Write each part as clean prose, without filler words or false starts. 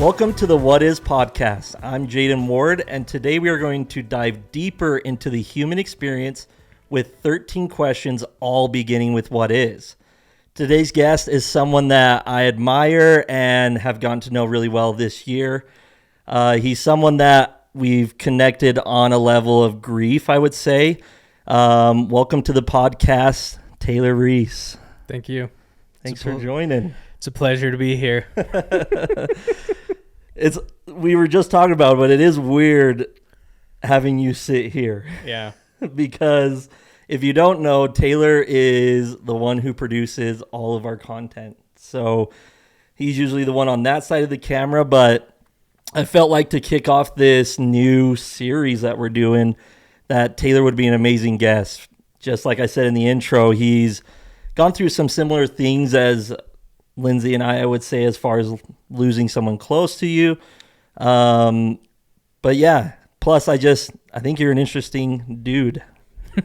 Welcome to the What Is podcast. I'm Jaden Ward, and today we are going to dive deeper into the human experience with 13 questions, all beginning with what is. Today's guest is someone that I admire and have gotten to know really well this year. He's someone that we've connected on a level of grief, I would say. Welcome to the podcast, Taylor Reese. Thank you. Thanks for joining. It's a pleasure to be here. We were just talking about it, but it is weird having you sit here. Yeah. Because if you don't know, Taylor is the one who produces all of our content. So he's usually the one on that side of the camera, but I felt like to kick off this new series that we're doing, that Taylor would be an amazing guest. Just like I said in the intro, he's gone through some similar things as Lindsay and I would say, as far as losing someone close to you. But yeah, plus I think you're an interesting dude.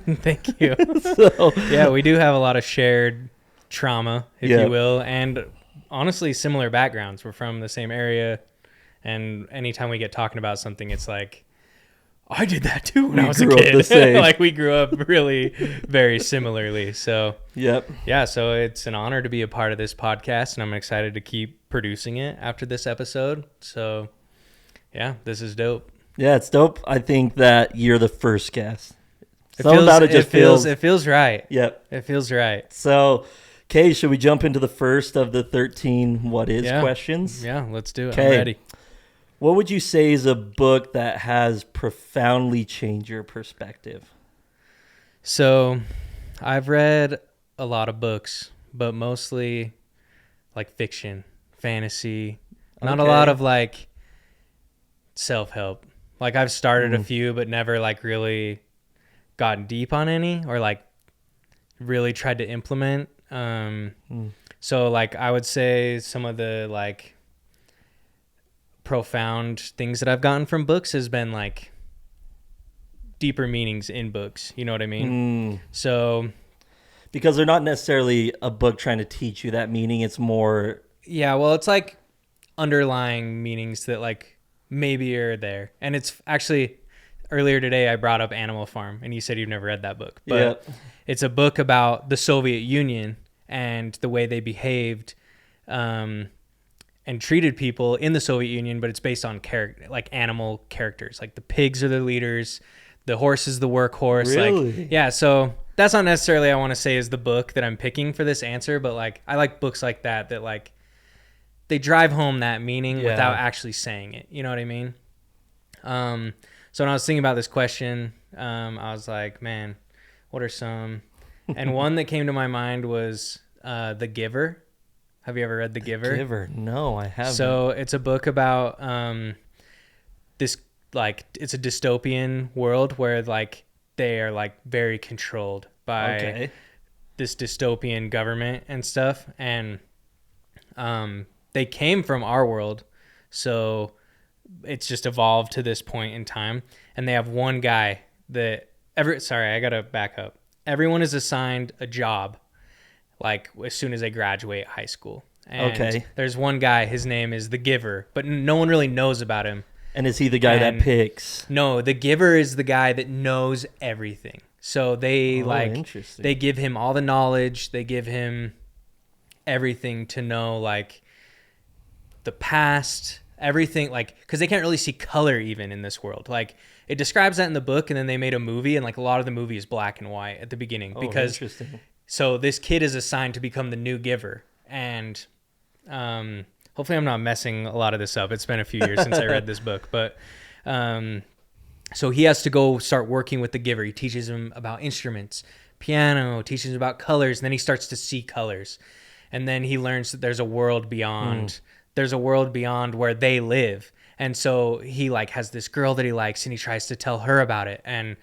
Thank you. So, yeah, we do have a lot of shared trauma, if you will, and honestly similar backgrounds. We're from the same area, and anytime we get talking about something, it's like, I did that too when I was a kid. Like we grew up really very similarly. So yeah, so it's an honor to be a part of this podcast, and I'm excited to keep producing it after this episode. So yeah, this is dope. Yeah, it's dope. I think that you're the first guest. It feels right. Yep. It feels right. So, okay, should we jump into the first of the 13 what is questions? Yeah, let's do it. Okay. I'm ready. What would you say is a book that has profoundly changed your perspective? So I've read a lot of books, but mostly like fiction, fantasy, not a lot of like self-help. Like I've started a few, but never like really gotten deep on any or like really tried to implement. So like I would say some of the like profound things that I've gotten from books has been like deeper meanings in books. You know what I mean? So because they're not necessarily a book trying to teach you that meaning. It's more. Yeah. Well, it's like underlying meanings that like maybe are there. And it's actually earlier today, I brought up Animal Farm and you said you've never read that book, but it's a book about the Soviet Union and the way they behaved, and treated people in the Soviet Union, but it's based on like animal characters. Like the pigs are the leaders, the horse is the workhorse. Really? Like, yeah, so that's not necessarily I want to say is the book that I'm picking for this answer, but like I like books like that like they drive home that meaning without actually saying it. You know what I mean? So when I was thinking about this question, I was like, man, what are some? And one that came to my mind was The Giver. Have you ever read The Giver? The Giver? No, I haven't. So it's a book about this, like, it's a dystopian world where like they are like very controlled by this dystopian government and stuff. And they came from our world. So it's just evolved to this point in time. And they have one guy that I got to back up. Everyone is assigned a job like as soon as they graduate high school. And there's one guy, his name is The Giver, but no one really knows about him. And is he the guy that picks? No, The Giver is the guy that knows everything. So they they give him all the knowledge. They give him everything to know, like the past, everything, like, because they can't really see color even in this world. Like it describes that in the book, and then they made a movie, and like a lot of the movie is black and white at the beginning. Interesting. So this kid is assigned to become the new giver, and hopefully I'm not messing a lot of this up. It's been a few years since I read this book, but so he has to go start working with the giver. He teaches him about instruments, piano, teaches him about colors, and then he starts to see colors, and then he learns that there's a world beyond. There's a world beyond where they live, and so he like has this girl that he likes, and he tries to tell her about it, and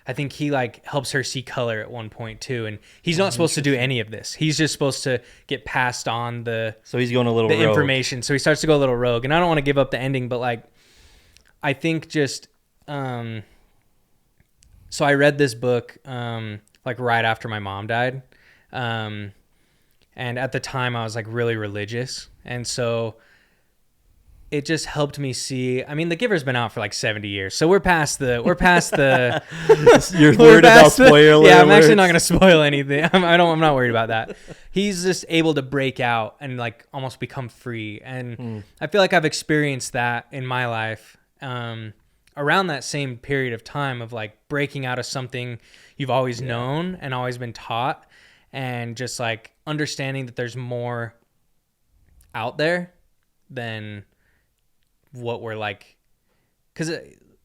I think he like helps her see color at one point too, and he's not supposed to do any of this. He's just supposed to get passed on So he's going a little rogue. Information. So he starts to go a little rogue, and I don't want to give up the ending, but like I think just so I read this book like right after my mom died, and at the time I was like really religious, and so it just helped me see. I mean, The Giver's been out for like 70 years, so we're past the You're worried about spoiler yeah, I'm actually alerts? not going to spoil anything. I'm not worried about that. He's just able to break out and like almost become free, and I feel like I've experienced that in my life around that same period of time of like breaking out of something you've always known and always been taught, and just like understanding that there's more out there than what we're like, because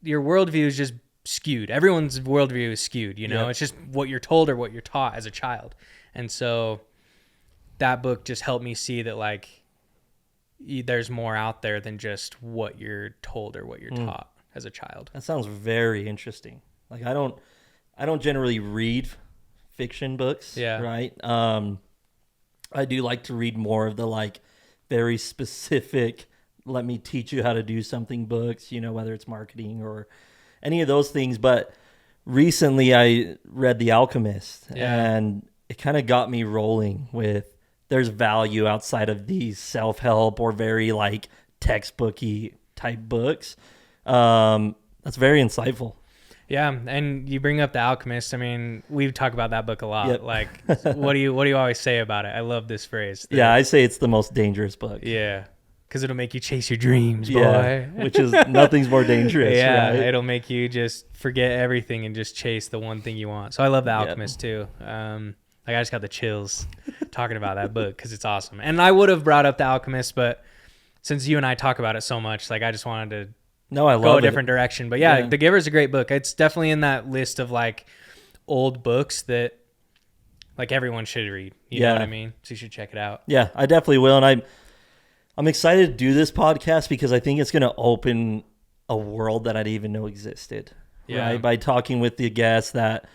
your worldview is just skewed. Everyone's worldview is skewed, you know. It's just what you're told or what you're taught as a child. And so that book just helped me see that like there's more out there than just what you're told or what you're taught as a child. That sounds very interesting. Like I don't generally read fiction books, right? I do like to read more of the like very specific, let me teach you how to do something books, you know, whether it's marketing or any of those things. But recently I read The Alchemist, and it kind of got me rolling with there's value outside of these self-help or very like textbooky type books. That's very insightful. Yeah, and you bring up The Alchemist. I mean, we talk about that book a lot. Like, what do you always say about it? I love this phrase. I say it's the most dangerous book. Yeah, because it'll make you chase your dreams, boy. Yeah, which is nothing's more dangerous. Right? It'll make you just forget everything and just chase the one thing you want. So I love The Alchemist too. Like I just got the chills talking about that book because it's awesome. And I would have brought up The Alchemist, but since you and I talk about it so much, like I just wanted to go a different direction. But yeah, The Giver is a great book. It's definitely in that list of like old books that like everyone should read. You know what I mean? So you should check it out. Yeah, I definitely will. And I'm excited to do this podcast because I think it's going to open a world that I didn't even know existed. Yeah. Right? By talking with the guests, that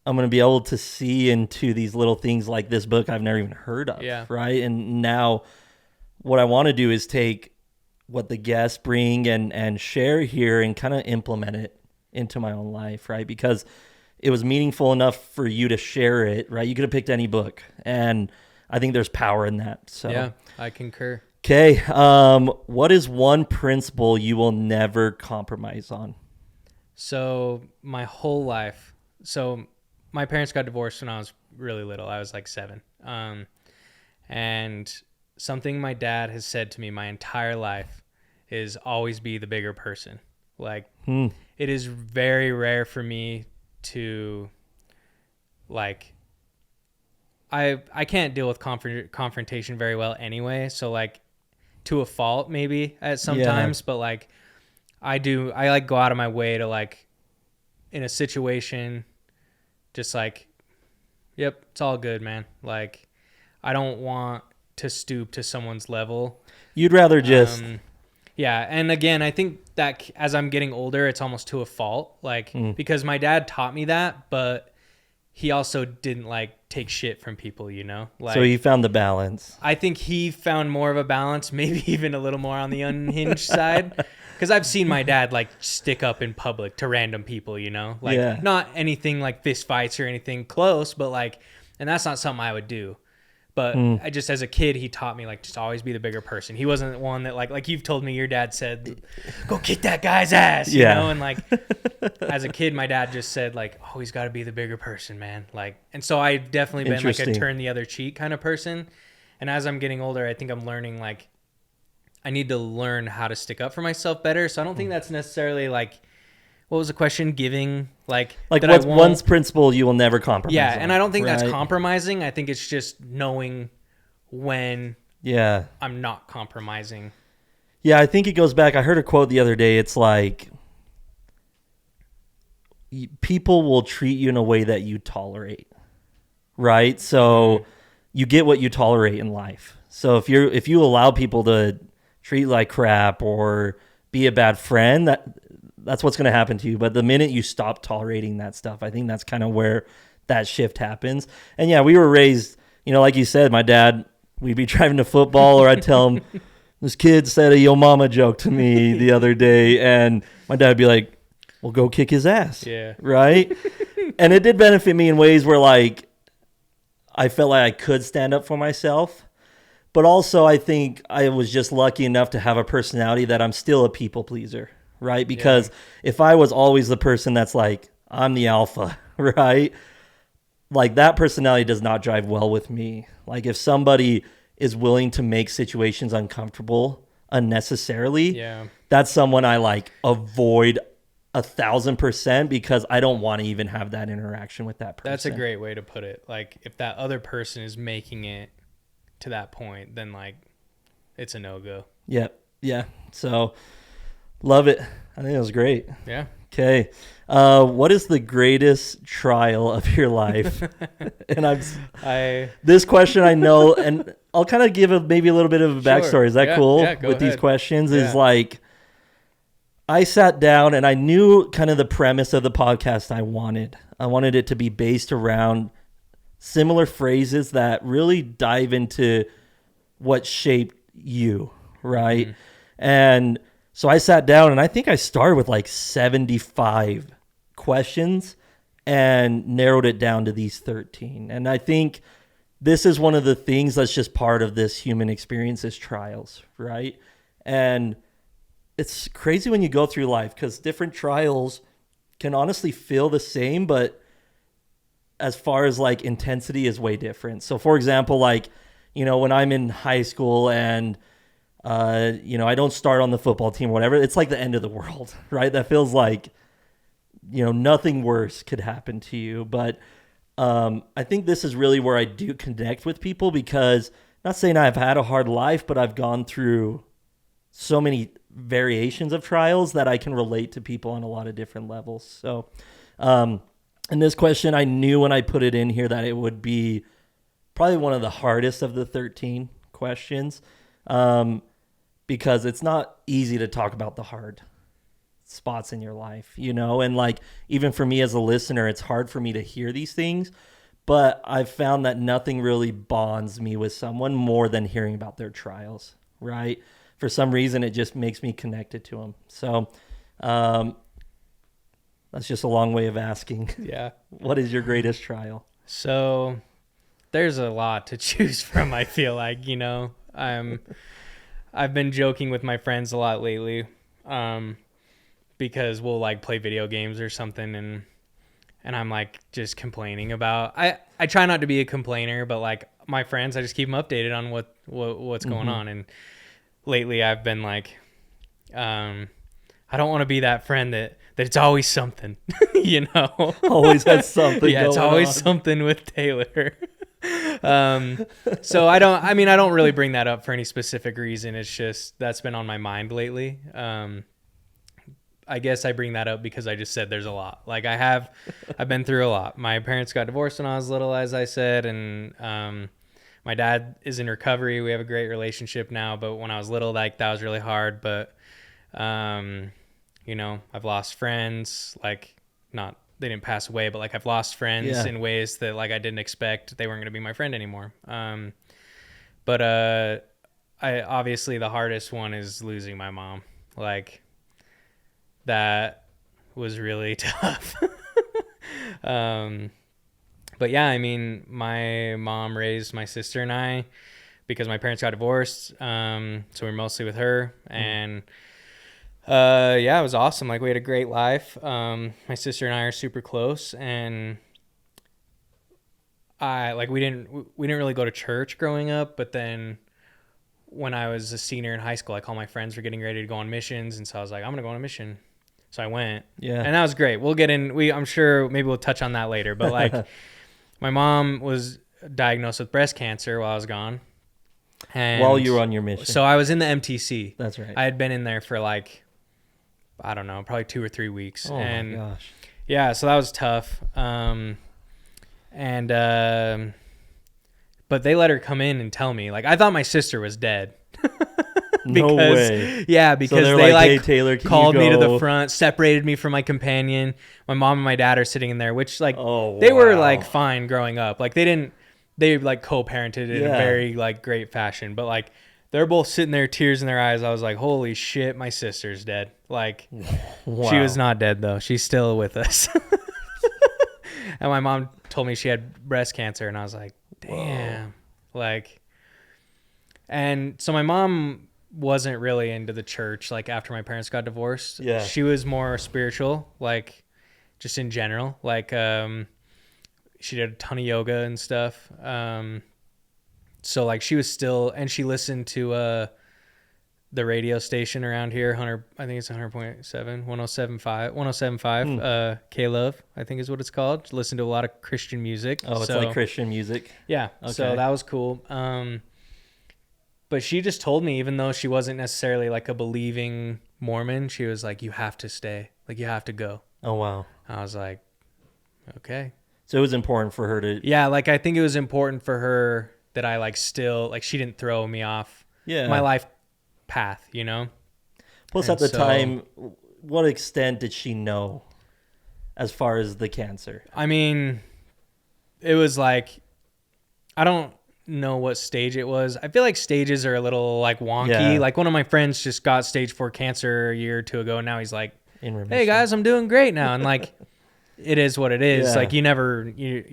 I'm going to be able to see into these little things like this book I've never even heard of. Yeah. Right. And now what I want to do is take what the guests bring and share here and kind of implement it into my own life. Right. Because it was meaningful enough for you to share it. Right. You could have picked any book, and I think there's power in that. So yeah, I concur. Okay, what is one principle you will never compromise on? So my whole life, my parents got divorced when I was really little. I was like 7. And something my dad has said to me my entire life is always be the bigger person. Like, it is very rare for me to, like, I can't deal with confrontation very well anyway. So, like, to a fault maybe at sometimes, but like I like go out of my way to like in a situation just like, yep, it's all good, man. Like I don't want to stoop to someone's level. You'd rather just and again, I think that as I'm getting older, it's almost to a fault, like because my dad taught me that, but he also didn't like take shit from people, you know? Like, so he found the balance. I think he found more of a balance, maybe even a little more on the unhinged side. Because I've seen my dad like stick up in public to random people, you know? Like not anything like fist fights or anything close, but like, and that's not something I would do. But I just, as a kid, he taught me like just always be the bigger person. He wasn't one that like you've told me your dad said, go kick that guy's ass, you know? And like as a kid, my dad just said like, oh, he's got to be the bigger person, man. Like, and so I've definitely been like a turn the other cheek kind of person. And as I'm getting older, I think I'm learning like I need to learn how to stick up for myself better. So I don't think that's necessarily like, what was the question? Giving like what's one principle you will never compromise on, and I don't think that's compromising. I think it's just knowing when I'm not compromising. Yeah, I think it goes back. I heard a quote the other day. It's like people will treat you in a way that you tolerate, right? So you get what you tolerate in life. So if you allow people to treat like crap or be a bad friend, that's what's going to happen to you. But the minute you stop tolerating that stuff, I think that's kind of where that shift happens. And yeah, we were raised, you know, like you said, my dad, we'd be driving to football, or I'd tell him, this kid said a yo mama joke to me the other day, and my dad would be like, well, go kick his ass. Yeah. Right? And it did benefit me in ways where like I felt like I could stand up for myself. But also, I think I was just lucky enough to have a personality that I'm still a people pleaser, right? Because if I was always the person that's like, I'm the alpha, right? Like that personality does not drive well with me. Like if somebody is willing to make situations uncomfortable unnecessarily, that's someone I like avoid 1,000% because I don't want to even have that interaction with that person. That's a great way to put it. Like if that other person is making it to that point, then like it's a no-go. Yeah. So love it. I think it was great. Yeah. Okay. What is the greatest trial of your life? And this question I know, and I'll kind of give maybe a little bit of a backstory. Is that cool? Yeah, go with ahead. These questions is like, I sat down and I knew kind of the premise of the podcast I wanted it to be based around similar phrases that really dive into what shaped you, right? Mm-hmm. And so I sat down and I think I started with like 75 questions and narrowed it down to these 13. And I think this is one of the things that's just part of this human experience is trials, right? And it's crazy when you go through life because different trials can honestly feel the same, but as far as like intensity is way different. So for example, like, you know, when I'm in high school and you know, I don't start on the football team or whatever, it's like the end of the world, right? That feels like, you know, nothing worse could happen to you. But I think this is really where I do connect with people because not saying I've had a hard life, but I've gone through so many variations of trials that I can relate to people on a lot of different levels. So in this question, I knew when I put it in here that it would be probably one of the hardest of the 13 questions. Because it's not easy to talk about the hard spots in your life, you know? And like, even for me as a listener, it's hard for me to hear these things, but I've found that nothing really bonds me with someone more than hearing about their trials, right? For some reason, it just makes me connected to them. So, that's just a long way of asking. Yeah. What is your greatest trial? So there's a lot to choose from, I feel like, you know. I've been joking with my friends a lot lately because we'll like play video games or something and I'm like just complaining about I try not to be a complainer, but like my friends, I just keep them updated on what's going on. And lately I've been like I don't want to be that friend that it's always something, you know. Always has something. Yeah, it's always something with Taylor. So I don't really bring that up for any specific reason. It's just that's been on my mind lately. I guess I bring that up because I just said there's a lot. Like I've been through a lot. My parents got divorced when I was little, as I said, and my dad is in recovery. We have a great relationship now, but when I was little, like that was really hard. But you know, I've lost friends, like not they didn't pass away, but like I've lost friends in ways that like I didn't expect they weren't going to be my friend anymore. But I obviously the hardest one is losing my mom. Like that was really tough. But yeah, I mean, my mom raised my sister and I because my parents got divorced. So we're mostly with her and yeah, it was awesome. Like we had a great life. My sister and I are super close and we didn't really go to church growing up, but then when I was a senior in high school, like all my friends were getting ready to go on missions. And so I was like, I'm going to go on a mission. So I went. Yeah. And that was great. We'll get in. I'm sure maybe we'll touch on that later, but like my mom was diagnosed with breast cancer while I was gone. And while you were on your mission. So I was in the MTC. That's right. I had been in there for like, I don't know, probably 2 or 3 weeks. Oh and my gosh. Yeah, so that was tough. But they let her come in and tell me. Like I thought my sister was dead. No way. Yeah, because so they like hey, Taylor, called me to the front, separated me from my companion. My mom and my dad are sitting in there, which like they were like fine growing up. Like they like co-parented in a very like great fashion. But like they're both sitting there, tears in their eyes. I was like, holy shit, my sister's dead. Like she was not dead though. She's still with us. And my mom told me she had breast cancer and I was like, damn. Like, And so my mom wasn't really into the church, like after my parents got divorced. Yeah. She was more spiritual, like just in general. Like she did a ton of yoga and stuff. So like she was still, and she listened to the radio station around here, 100, I think it's 100.7, 107.5, K-Love, I think is what it's called. Listen to a lot of Christian music. Oh, it's like Christian music. Yeah. Okay. So that was cool. But she just told me, even though she wasn't necessarily like a believing Mormon, she was like, you have to stay. Like, you have to go. Oh, wow. I was like, okay. So it was important for her to... Yeah, like I think it was important for her that I like still, like she didn't throw me off my life path, you know? Plus And at the so- time, what extent did she know as far as the cancer? I mean, it was like, I don't know what stage it was. I feel like stages are a little like wonky. Yeah. Like one of my friends just got stage 4 cancer a year or two ago, and now he's like, In remission. hey guys, I'm doing great now. And like, it is what it is. Yeah. Like you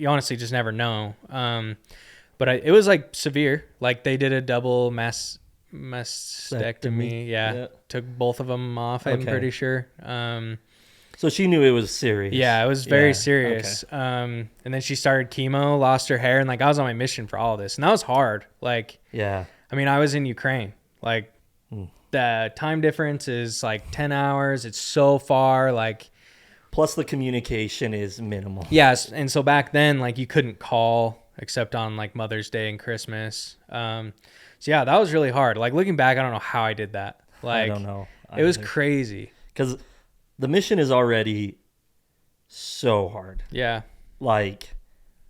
honestly just never know. But it was like severe. Like they did a double mastectomy. Yeah. Took both of them off. I'm Okay. pretty sure. So she knew it was serious. Yeah, it was very Yeah, serious. And then she started chemo, lost her hair, and like I was on my mission for all this, and that was hard. Like, Yeah. I mean, I was in Ukraine. Like, the time difference is like 10 hours. It's so far. Like, Plus the communication is minimal. yes, and so back then, like, you couldn't call except on like Mother's Day and Christmas. So yeah, that was really hard. Like looking back, I don't know how I did that. Like, I don't know. It was crazy. Because the mission is already so hard. Yeah. Like,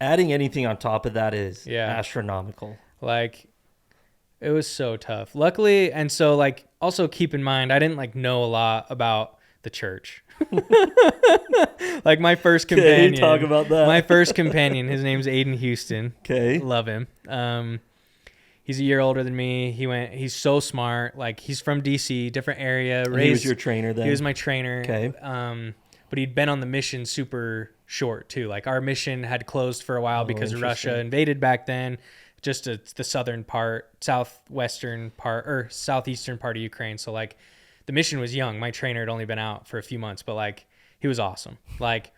adding anything on top of that is Yeah. astronomical. Like, it was so tough. Luckily, and so like also keep in mind, I didn't like know a lot about the church. Like my first companion. Okay, talk about that. My first companion, his name's Aiden Houston. Okay. Love him. He's a year older than me. He's so smart. Like he's from DC, different area. And he was your trainer then? He was my trainer. Okay. But he'd been on the mission super short too. Like our mission had closed for a while because Russia interesting. invaded back then, just the southern part, southeastern part of Ukraine. So like the mission was young. My trainer had only been out for a few months, but like he was awesome. Like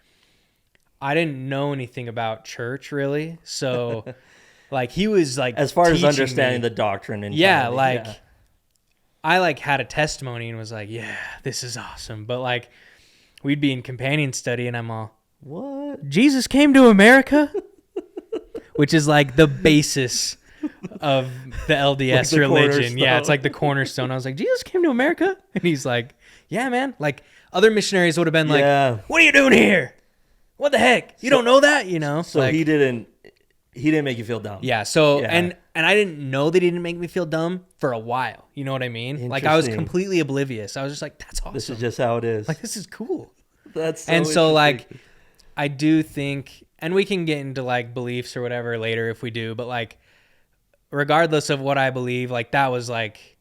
I didn't know anything about church really. So like he was like, as far as teaching understanding me. the doctrine and Yeah, like I like had a testimony and was like, yeah, this is awesome. But like we'd be in companion study and I'm all, what? Jesus came to America, which is like the basis of the LDS Like the religion. cornerstone. Yeah, it's like the cornerstone. I was like, Jesus came to America? And he's like, yeah, man. Like other missionaries would have been like, Yeah. what are you doing here? What the heck? You don't know that? You know? So like, he didn't make you feel dumb. yeah. So, Yeah. and I didn't know that he didn't make me feel dumb for a while. You know what I mean? Like I was Interesting. completely oblivious. I was just like, that's awesome. This is just how it is. like, this is cool. That's And so interesting. like I do think, and we can get into like beliefs or whatever later if we do, but like regardless of what I believe, like that was like,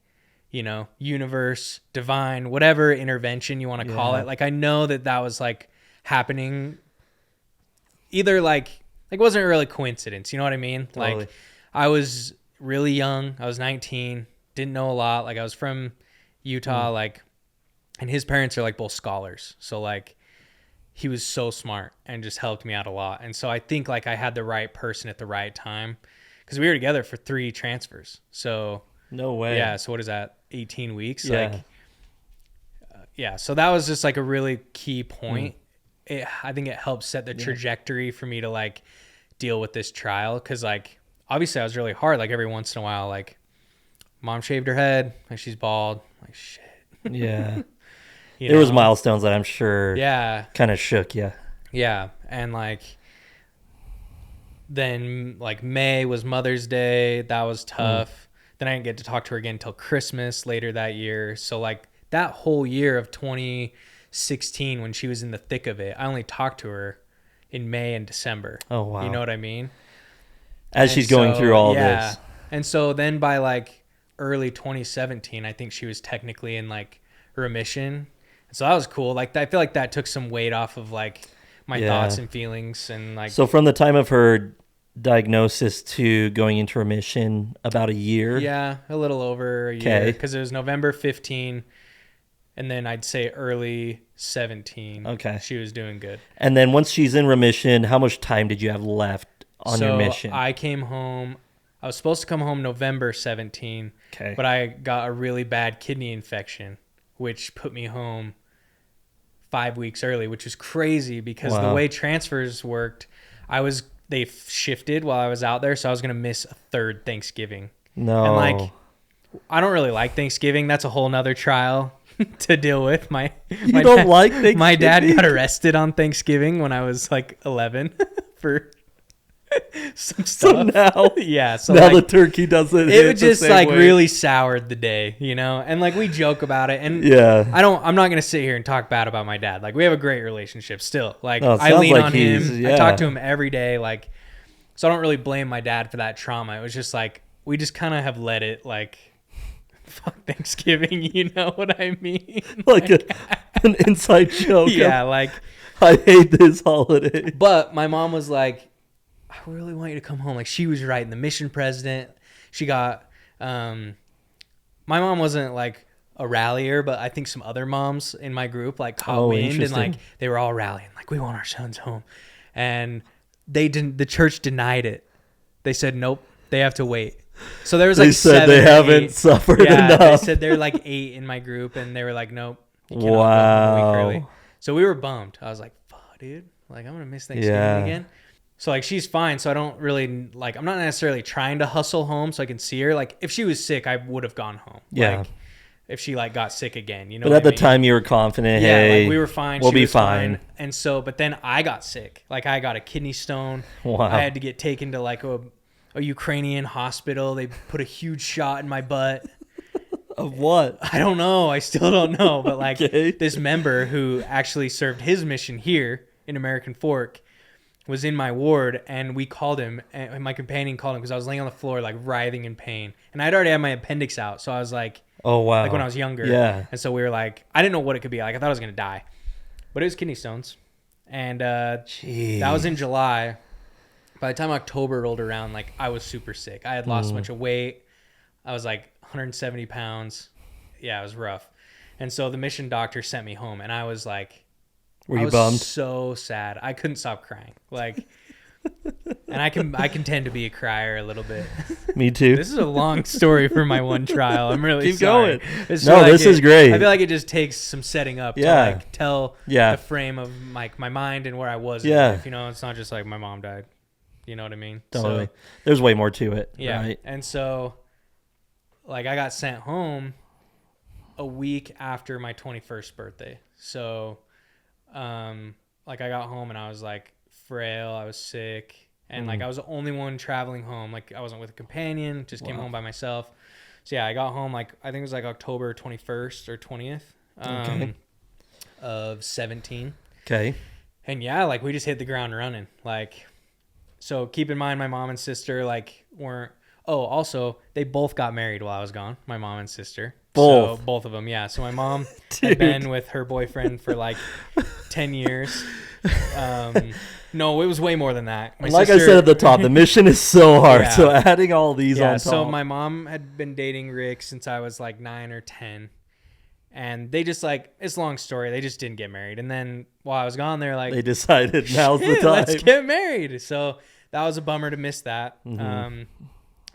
you know, universe, divine, whatever intervention you want to call Yeah. it. Like I know that was like happening either like it wasn't really coincidence, you know what I mean? Totally. Like I was really young. I was 19, didn't know a lot. Like I was from Utah, like, and his parents are like both scholars. So like he was so smart and just helped me out a lot. And so I think like I had the right person at the right time because we were together for 3 transfers. So No way. yeah. So what is that? 18 weeks. Yeah. Like, yeah. So that was just like a really key point. I think it helped set the trajectory for me to like deal with this trial. Cause like, obviously I was really hard. Like every once in a while, like mom shaved her head, like she's bald. Like shit. Yeah. You There was know? milestones that I'm sure Yeah. kind of shook you. Yeah. And like, then like May was Mother's Day. That was tough. Then I didn't get to talk to her again until Christmas later that year. So like that whole year of 2016 when she was in the thick of it, I only talked to her in May and December. Oh, wow. You know what I mean? As And she's going so, through all yeah. this. And so then by like early 2017, I think she was technically in like remission. And so that was cool. Like I feel like that took some weight off of like my Yeah. thoughts and feelings and like So from the time of her diagnosis to going into remission about a year? Yeah, a little over a year, because it was November 15, and then I'd say early 17. Okay. She was doing good. And then once she's in remission, how much time did you have left on your mission? I came home. I was supposed to come home November 17, Okay. but I got a really bad kidney infection, which put me home 5 weeks early, which was crazy because the way transfers worked, they shifted while I was out there, so I was going to miss a third Thanksgiving. No. And like, I don't really like Thanksgiving. That's a whole nother trial to deal with. My like Thanksgiving? My dad got arrested on Thanksgiving when I was like 11 for some stuff. So now, yeah. So now like, the turkey doesn't. it just like really soured the day, you know. And like we joke about it, and I'm not gonna sit here and talk bad about my dad. Like we have a great relationship still. Like I lean on him. I talk to him every day. Like, so I don't really blame my dad for that trauma. It was just like we just kind of have let it like. Fuck Thanksgiving, you know what I mean? Like an inside joke. Yeah, like I hate this holiday. But my mom was like, I really want you to come home. Like she was right. And the mission president, she got my mom wasn't like a rallier, but I think some other moms in my group like caught wind and like they were all rallying, like we want our sons home. And the church denied it. They said nope, they have to wait. So there was like seven, they haven't suffered enough. They said they're like 8 in my group, and they were like, nope. Wow. A week early. So we were bummed. I was like, fuck, dude. Like, I'm going to miss Thanksgiving again. So like, she's fine. So I don't really like, I'm not necessarily trying to hustle home so I can see her. Like if she was sick, I would have gone home. Yeah. Like if she like got sick again, you know. But at the time you were confident. Yeah. Hey, like we were fine. We'll she be was fine. And so, but then I got sick. Like I got a kidney stone. Wow. I had to get taken to like a Ukrainian hospital. They put a huge shot in my butt. Of what? I don't know. I still don't know. But like this member who actually served his mission here in American Fork was in my ward, and we called him, and my companion called him because I was laying on the floor like writhing in pain, and I'd already had my appendix out. So I was like, oh wow, like when I was younger. Yeah. And so we were like, I didn't know what it could be. Like I thought I was gonna die, but it was kidney stones, and that was in July. By the time October rolled around, like I was super sick. I had lost a bunch of weight. I was like 170 pounds. Yeah, it was rough. And so the mission doctor sent me home, and I was like, were you bummed? So sad. I couldn't stop crying. Like, and I can tend to be a crier a little bit. Me too. This is a long story for my one trial. I'm really Keep sorry. going. This is great. I feel like it just takes some setting up to like tell the frame of my mind and where I was in life. You know, it's not just like my mom died. You know what I mean? Totally. So, there's way more to it. Yeah. Right? And so, like, I got sent home a week after my 21st birthday. So, like, I got home and I was like frail. I was sick. And like, I was the only one traveling home. Like, I wasn't with a companion, just came home by myself. So, yeah, I got home like, I think it was like October 21st or 20th of 17. Okay. And yeah, like, we just hit the ground running. Like, so keep in mind, my mom and sister like weren't. Oh, also they both got married while I was gone. My mom and sister. Both. So both of them. Yeah. So my mom had been with her boyfriend for like 10 years. No, it was way more than that. I said at the top, the mission is so hard. Yeah. So adding all these on top. So my mom had been dating Rick since I was like 9 or 10. And they just like, it's a long story. They just didn't get married. And then while I was gone, they're like, they decided now's the time. Let's get married. So that was a bummer to miss that. Mm-hmm. And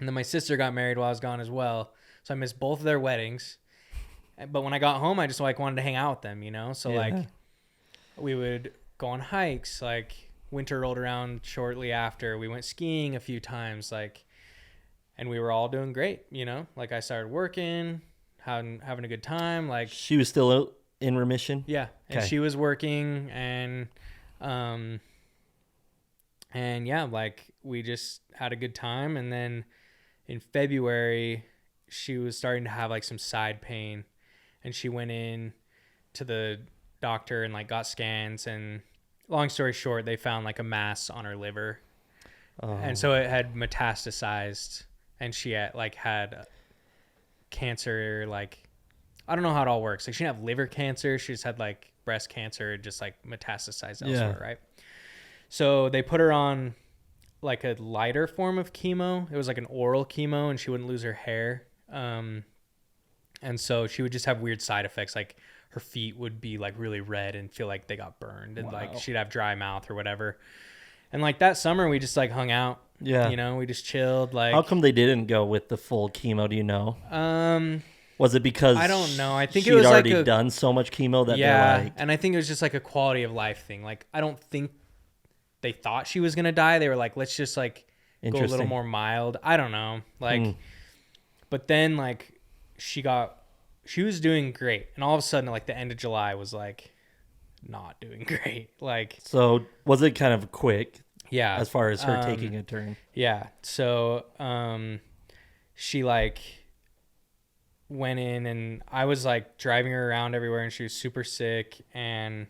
then my sister got married while I was gone as well. So I missed both of their weddings. But when I got home, I just like wanted to hang out with them, you know? So like we would go on hikes. Like winter rolled around shortly after. We went skiing a few times. Like, and we were all doing great, you know? Like I started working, having a good time. Like she was still in remission. Yeah, and she was working, and yeah, like we just had a good time. And then in February, she was starting to have like some side pain, and she went in to the doctor and like got scans. And long story short, they found like a mass on her liver, and so it had metastasized, and she had cancer. Like I don't know how it all works. Like she didn't have liver cancer, she just had like breast cancer, just like metastasized elsewhere. Right? So they put her on like a lighter form of chemo. It was like an oral chemo, and she wouldn't lose her hair. And so she would just have weird side effects, like her feet would be like really red and feel like they got burned, and like she'd have dry mouth or whatever. And like that summer we just like hung out. Yeah. You know, we just chilled. Like, how come they didn't go with the full chemo? Do you know? Was it because I don't know. I think she'd it was already like done so much chemo that yeah, they're like, and I think it was just like a quality of life thing. Like, I don't think they thought she was gonna die. They were like, let's just like go a little Interesting. more mild. I don't know. Like, but then like she was doing great, and all of a sudden, like the end of July was like not doing great. Like, so was it kind of quick yeah, as far as her taking a turn? yeah. So she like went in, and I was like driving her around everywhere, and she was super sick, and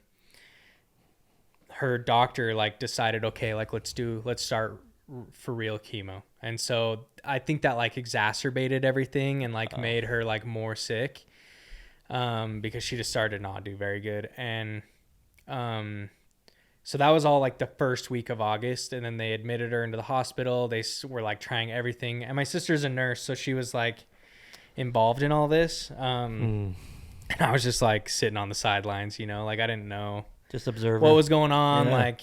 her doctor like decided, okay, like let's start for real chemo. And so I think that like exacerbated everything and like made her like more sick, because she just started to not do very good. And so that was all like the first week of August, and then they admitted her into the hospital. They were like trying everything, and my sister's a nurse, so she was like involved in all this. And I was just like sitting on the sidelines, you know, like I didn't know Just observe what was going on. Yeah. Like,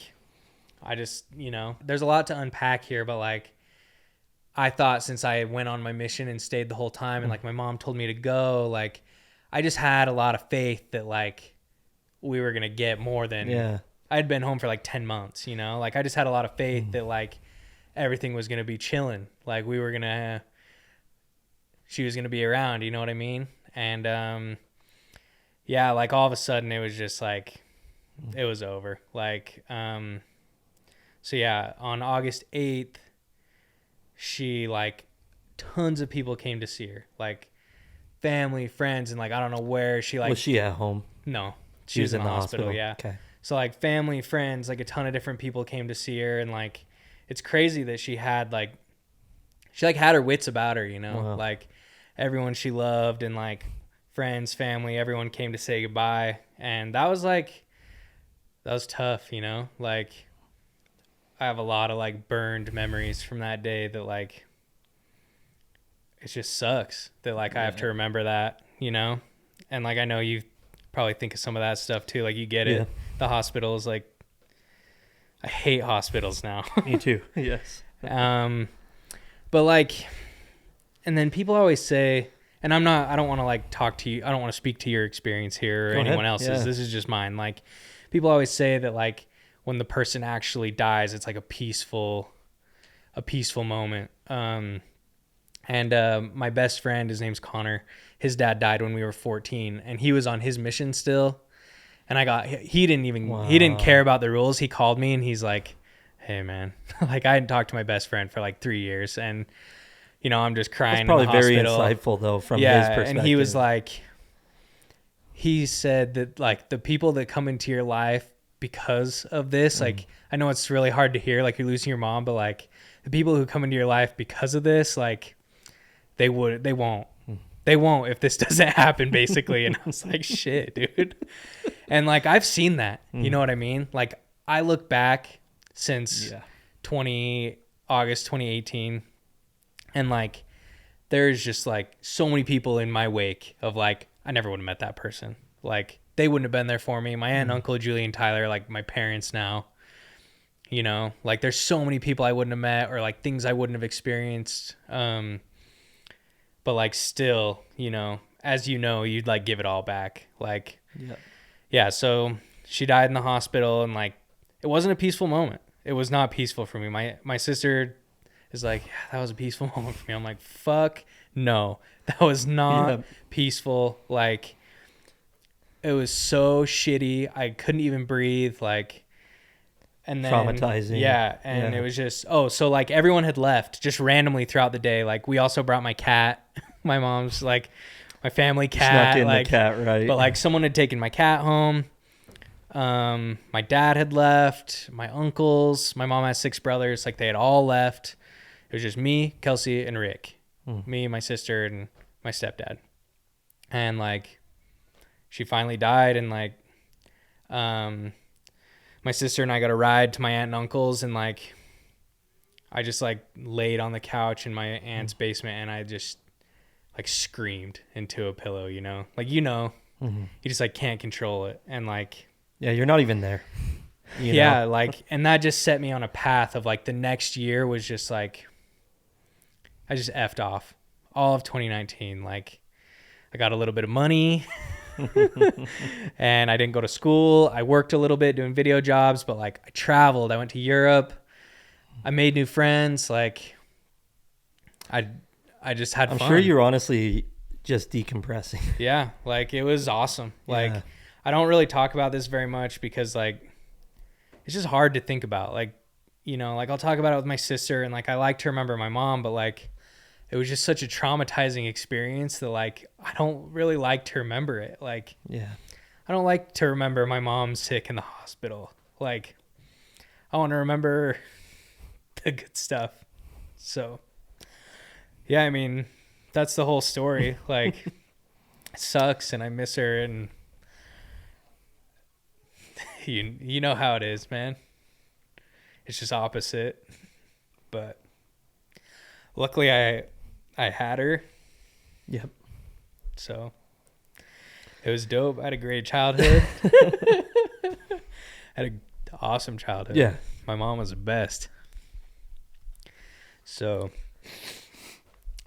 I just, you know, there's a lot to unpack here, but like, I thought since I went on my mission and stayed the whole time, and like my mom told me to go, like, I just had a lot of faith that like we were going to get more than, Yeah. I'd been home for like 10 months, you know, like I just had a lot of faith that like everything was going to be chilling. Like she was going to be around, you know what I mean? And, yeah, like all of a sudden it was just like, it was over. Like, so yeah, on August 8th, she like tons of people came to see her, like family, friends, and like, I don't know where she like, Was she at home? no, she was in the hospital. Yeah. Okay. So like family, friends, like a ton of different people came to see her. And like, it's crazy that she had had her wits about her, you know, Wow. like everyone she loved, and like friends, family, everyone came to say goodbye. And that was tough, you know, like I have a lot of like burned memories from that day that like, it just sucks that like I have to remember that, you know? And like, I know you probably think of some of that stuff too. Like you get it. Yeah. The hospitals, like I hate hospitals now. Me too. Yes. But like, and then people always say, and I don't want to like talk to you. I don't want to speak to your experience here or anyone else's. Yeah. This is just mine. Like people always say that like when the person actually dies, it's like a peaceful moment. And my best friend, his name's Connor, his dad died when we were 14, and he was on his mission still. And he didn't care about the rules. He called me and he's like, hey man, like I hadn't talked to my best friend for like 3 years, and you know, I'm just crying. That's probably in the very hospital. insightful though from his perspective. And he was like, he said that like the people that come into your life because of this, like I know it's really hard to hear, like you're losing your mom, but like the people who come into your life because of this, like they won't if this doesn't happen, basically. And I was like, shit, dude. And like I've seen that, you know what I mean? Like I look back since August 2018, and like there's just like so many people in my wake of like I never would have met that person. Like they wouldn't have been there for me. My aunt and uncle, Julie and Tyler, like my parents now. You know, like there's so many people I wouldn't have met, or like things I wouldn't have experienced. But like still, you know, as you know, you'd like give it all back. Like, yeah. So she died in the hospital, and like it wasn't a peaceful moment. It was not peaceful for me. My sister is like, yeah, that was a peaceful moment for me. I'm like, fuck no, that was not peaceful. Like it was so shitty. I couldn't even breathe. Like, and then traumatizing. Yeah. And it was just, so like everyone had left just randomly throughout the day. Like we also brought my cat, my mom's like my family cat, Snuck in like the cat, right? But like someone had taken my cat home. My dad had left, my uncles, my mom has 6 brothers. Like they had all left. It was just me, Kelsey, and Rick. Me, my sister, and my stepdad. And like, she finally died, and like, my sister and I got a ride to my aunt and uncle's, and like, I just like laid on the couch in my aunt's basement and I just like screamed into a pillow, you know, like, you know, you just like can't control it. And like, Yeah, you're not even there. You yeah, know? like, and that just set me on a path of like the next year was just like, I just effed off all of 2019. Like, I got a little bit of money and I didn't go to school. I worked a little bit doing video jobs, but like I traveled, I went to Europe, I made new friends. Like I just had I'm fun. sure you're honestly just decompressing. Yeah. Like it was awesome. Like Yeah. I don't really talk about this very much because like, it's just hard to think about. Like, you know, like I'll talk about it with my sister and like, I like to remember my mom, but like, it was just such a traumatizing experience that like I don't really like to remember it. Like Yeah. I don't like to remember my mom sick in the hospital. Like I want to remember the good stuff. So yeah, I mean, that's the whole story. Like it sucks and I miss her and you know how it is, man. It's just opposite. But luckily I had her. Yep. So it was dope. I had a great childhood. Had an awesome childhood. Yeah. My mom was the best. So,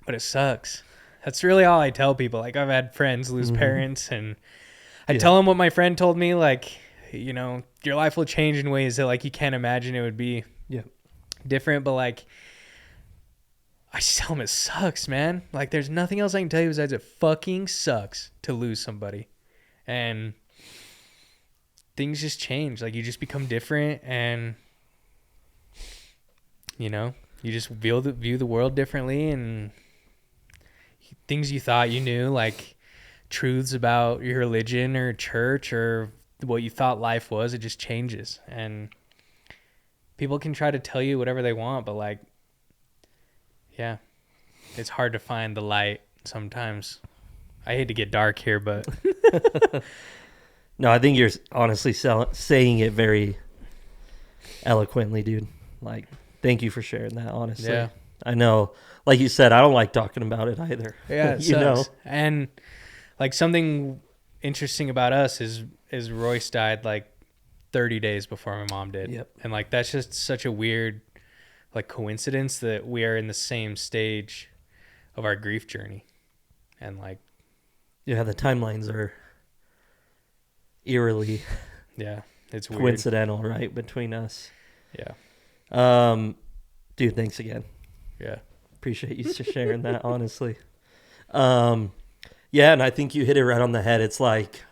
but it sucks. That's really all I tell people. Like I've had friends lose parents and I tell them what my friend told me. Like, you know, your life will change in ways that like you can't imagine it would be different. But like, I just tell them it sucks, man. Like there's nothing else I can tell you besides it fucking sucks to lose somebody. And things just change. Like you just become different and, you know, you just view the world differently and things you thought you knew, like truths about your religion or church or what you thought life was, it just changes. And people can try to tell you whatever they want, but like, yeah, it's hard to find the light sometimes. I hate to get dark here, but No, I think you're honestly saying it very eloquently, dude. Like, thank you for sharing that, honestly. Yeah. I know, like you said, I don't like talking about it either. yeah, it you know? sucks. And like something interesting about us is Royce died like 30 days before my mom did. Yep. And like that's just such a weird like coincidence that we are in the same stage of our grief journey. And like, Yeah, the timelines are eerily yeah, it's weird. coincidental, right, between us. Yeah. Dude, thanks again. Yeah. Appreciate you sharing that, honestly. Yeah, and I think you hit it right on the head. It's like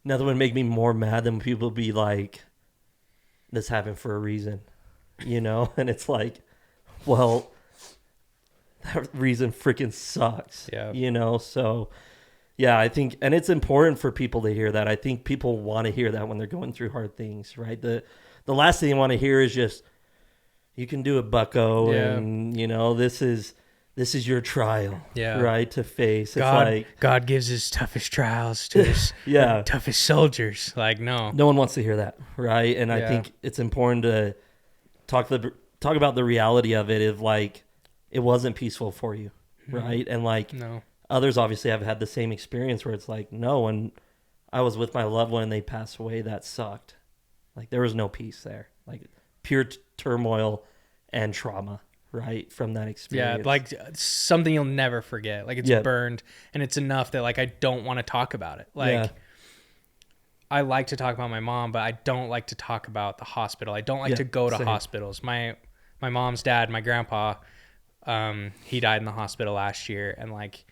nothing would make me more mad than people be like, this happened for a reason, you know? And it's like, well, that reason freaking sucks, Yeah. you know? So, yeah, I think, and it's important for people to hear that. I think people want to hear that when they're going through hard things, right? The last thing they want to hear is just, you can do it, bucko, and, you know, this is your trial, right, to face. It's like God gives his toughest trials to his toughest soldiers. Like, no one wants to hear that, right? And I think it's important to talk about the reality of it. Of like, it wasn't peaceful for you, right? And like, no, others obviously have had the same experience where it's like, no, when I was with my loved one and they passed away, that sucked. Like there was no peace there, like pure turmoil and trauma. Right, from that experience. Yeah, like something you'll never forget. Like it's burned, and it's enough that like I don't want to talk about it. Like I like to talk about my mom, but I don't like to talk about the hospital. I don't like to go to hospitals. My mom's dad, my grandpa, he died in the hospital last year, and like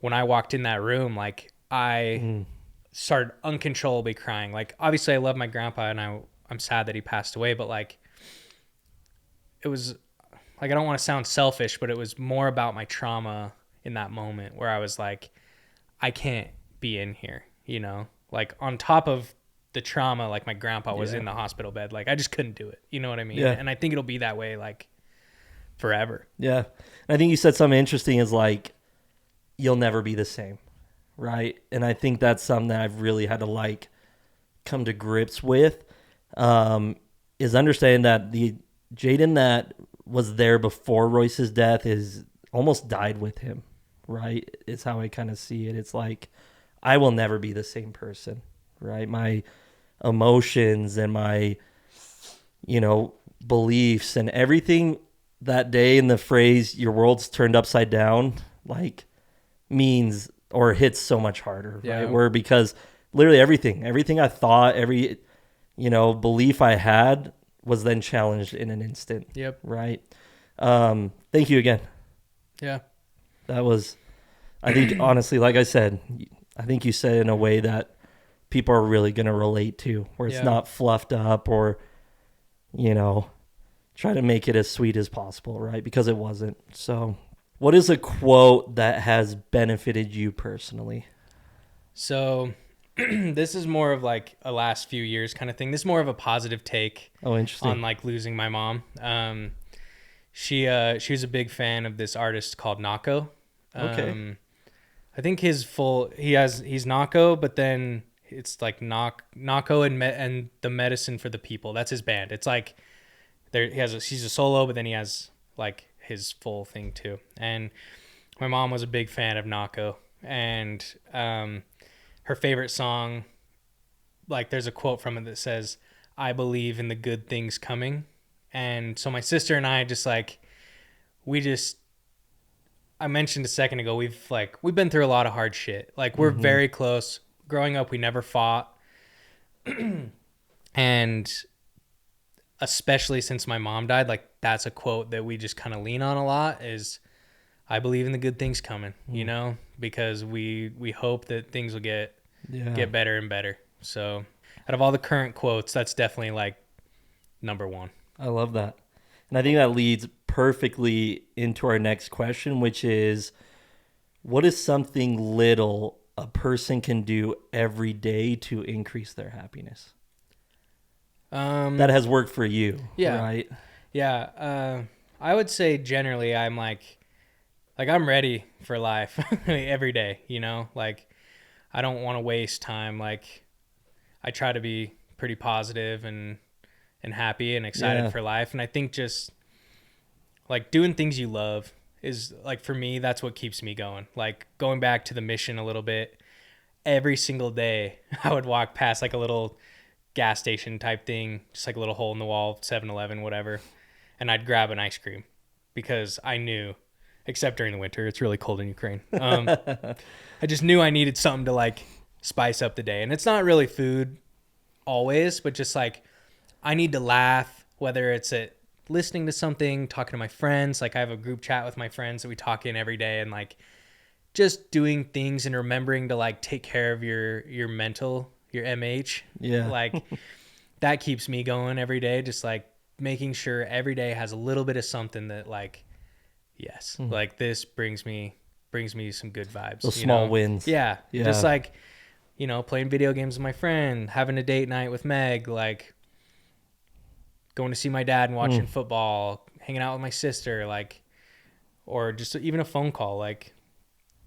when I walked in that room, like I started uncontrollably crying. Like obviously I love my grandpa, and I'm sad that he passed away, but like it was. Like, I don't want to sound selfish, but it was more about my trauma in that moment where I was like, I can't be in here, you know? Like, on top of the trauma, like, my grandpa was in the hospital bed. Like, I just couldn't do it. You know what I mean? Yeah. And I think it'll be that way, like, forever. Yeah. And I think you said something interesting is, like, you'll never be the same, right? And I think that's something that I've really had to, like, come to grips with, is understanding that Jaden that was there before Royce's death is almost died with him, right? It's how I kind of see it. It's like I will never be the same person, right? My emotions and my, beliefs and everything that day in the phrase "your world's turned upside down" like means or hits so much harder, Yeah. right? Where because literally everything I thought, every belief I had was then challenged in an instant. Yep. Right. Thank you again. Yeah. That was, I think, honestly, like I said, I think you said it in a way that people are really going to relate to, where it's not fluffed up or, try to make it as sweet as possible, right? Because it wasn't. So, what is a quote that has benefited you personally? So, this is more of like a last few years kind of thing. This is more of a positive take. Oh, interesting. On like losing my mom. She was a big fan of this artist called Nako. Okay. I think he's Nako, but then it's like Nako and the medicine for the people. That's his band. It's like he's a solo, but then he has like his full thing too. And my mom was a big fan of Nako, and her favorite song, like there's a quote from it that says, "I believe in the good things coming." And so my sister and I just like, I mentioned a second ago, we've been through a lot of hard shit. Like we're very close. Growing up, we never fought. And especially since my mom died, like that's a quote that we just kind of lean on a lot is, "I believe in the good things coming," because we hope that things will get better and better. So out of all the current quotes, that's definitely like number one. I love that. And I think that leads perfectly into our next question, which is, what is something little a person can do every day to increase their happiness? That has worked for you, right? Yeah. I would say generally I'm like I'm ready for life every day, like I don't want to waste time. Like I try to be pretty positive and happy and excited for life. And I think just like doing things you love is like, for me, that's what keeps me going. Like going back to the mission a little bit, every single day I would walk past like a little gas station type thing, just like a little hole in the wall, 7-Eleven, whatever. And I'd grab an ice cream because I knew, except during the winter, it's really cold in Ukraine. I just knew I needed something to like spice up the day. And it's not really food always, but just like, I need to laugh, whether it's at listening to something, talking to my friends. Like I have a group chat with my friends that we talk in every day, and like just doing things and remembering to like take care of your mental, your MH. Yeah. Like that keeps me going every day. Just like making sure every day has a little bit of something that like, yes, like this brings me some good vibes. Those small wins. Yeah. Just like, playing video games with my friend, having a date night with Meg, like going to see my dad and watching football, hanging out with my sister, like, or just even a phone call, like.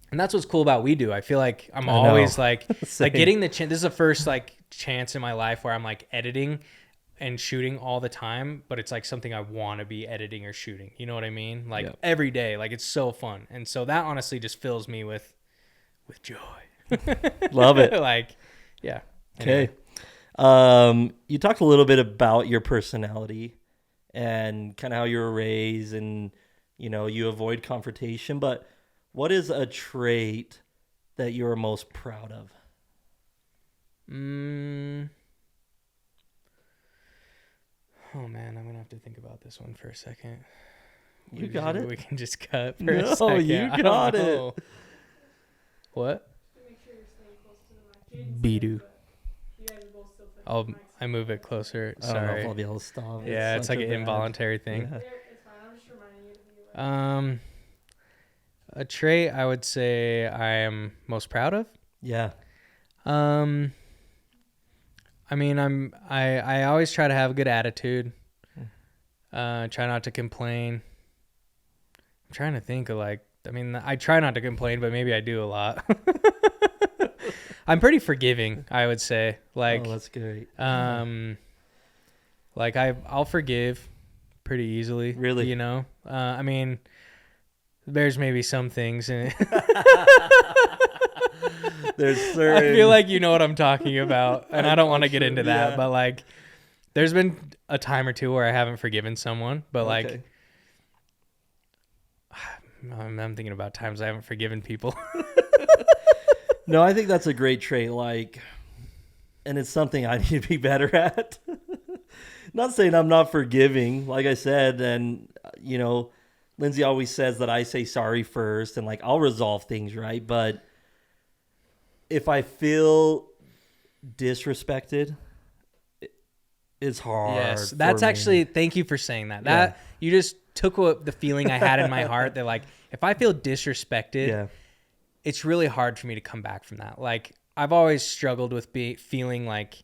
And that's what's cool about We Do. I feel like I'm always like getting the chance. This is the first like chance in my life where I'm like editing and shooting all the time, but it's like something I want to be editing or shooting. You know what I mean? Like every day, like it's so fun. And so that honestly just fills me with joy. Love it. Like, yeah. Okay. You talked a little bit about your personality and kind of how you were raised and, you avoid confrontation, but what is a trait that you're most proud of? Oh man, I'm gonna have to think about this one for a second. You got it. We can just cut for a second. No, you got it. What? Make sure you're staying close to the mic. Be-do. You guys are both still touching the mics. I move it closer. I don't know Sorry. if I'll be able to stop. Yeah, it's like an involuntary thing. Yeah. It's fine. I'm just reminding you to be aware. A trait I would say I am most proud of. Yeah. I mean, I always try to have a good attitude. Try not to complain. I'm trying to think of I try not to complain, but maybe I do a lot. I'm pretty forgiving, I would say. Like, oh, that's great. I'll forgive pretty easily. Really? You know? I mean, there's maybe some things in it. There's certain... I feel like you know what I'm talking about, and I don't want to get sure, into that, yeah. but like, there's been a time or two where I haven't forgiven someone, but like, Okay. I'm thinking about times I haven't forgiven people. No, I think that's a great trait. Like, and it's something I need to be better at. Not saying I'm not forgiving, like I said, and Lindsay always says that I say sorry first, and like I'll resolve things, right? But if I feel disrespected, it's hard. Yes, for that's me. actually, thank you for saying that. Yeah. That you just took the feeling I had in my heart that like, if I feel disrespected, Yeah. it's really hard for me to come back from that. Like, I've always struggled with feeling like,